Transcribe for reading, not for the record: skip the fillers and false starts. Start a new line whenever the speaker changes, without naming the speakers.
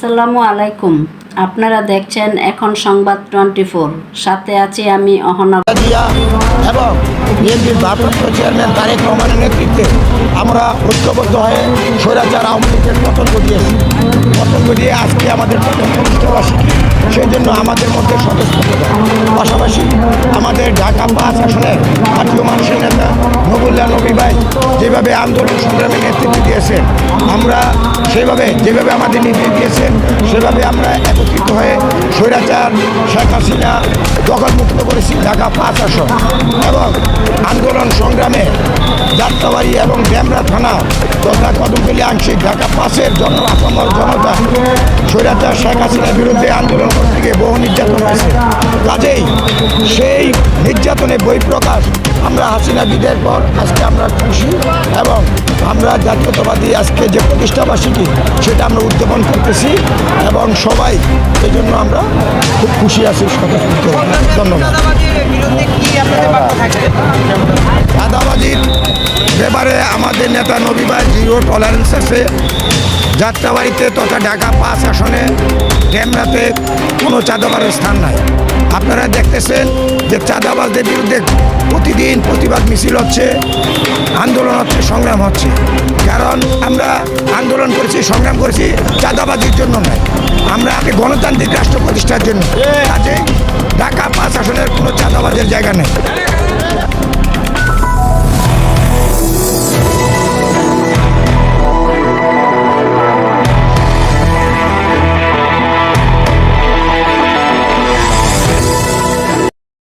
আসসালামু আলাইকুম। আপনারা দেখছেন এখন সংবাদ 24, সাথে আছি আমি অহনা
এবং বিএনপির ভারপ্রাপ্ত চেয়ারম্যান তারেক রহমানের নেতৃত্বে আমরা ঐক্যবদ্ধ হয়ে স্বৈরাচার আওয়ামী লীগের পতন ঘটিয়ে আজকে আমাদের প্রথম প্রতিষ্ঠাবার্ষিকী। সেই জন্য আমাদের মধ্যে স্বতঃস্ফূর্ততা, পাশাপাশি আমাদের ঢাকা 5 আসনের জাতীয় মানুষের নেতা নবুল্লাহ নবী ভাই যেভাবে আন্দোলন সংগ্রামে নেতৃত্ব দিয়েছেন, আমরা যেভাবে আমাদের নির্দেশ দিয়েছেন সেভাবে আমরা একত্রিত হয়ে স্বৈরাচার শেখ হাসিনা দখলমুক্ত করেছি ঢাকা 5 আসন। এবং আন্দোলন সংগ্রামে যাত্রাবাড়ি এবং ডেমরা থানা তথা কদমতলী আংশিক ঢাকা 5-এর আপামর জনতা স্বৈরাচার শেখ হাসিনার বিরুদ্ধে আন্দোলন করতে গিয়ে বহু নির্যাতন হয়েছে। কাজেই সেই নির্যাতনে বহিঃপ্রকাশ আমরা হাসিনা বিদায়ের পর আজকে আমরা খুশি এবং আমরা জাতীয়তাবাদী আজকে যে প্রতিষ্ঠাবার্ষিকী সেটা আমরা উদ্যাপন করতেছি এবং সবাই এই জন্য আমরা খুব খুশি আছি। ধন্যবাদ। চাঁদাবাজির ব্যাপারে আমাদের নেতা নবী ভাই জিরো টলারেন্স আছে। যাত্রাবাড়িতে তথা ঢাকা 5 আসনে ডেমরাতে কোনো চাঁদাবাজের স্থান নাই। আপনারা দেখতেছেন যে চাঁদাবাজদের বিরুদ্ধে প্রতিদিন প্রতিবাদ মিছিল হচ্ছে, আন্দোলন হচ্ছে, সংগ্রাম হচ্ছে। কারণ আমরা আন্দোলন করেছি, সংগ্রাম করেছি চাঁদাবাজির জন্য নয়, আমরা আগে গণতান্ত্রিক রাষ্ট্র প্রতিষ্ঠার জন্য। কাজে ঢাকা 5 আসনের কোনো চাঁদাবাজের জায়গা নেই।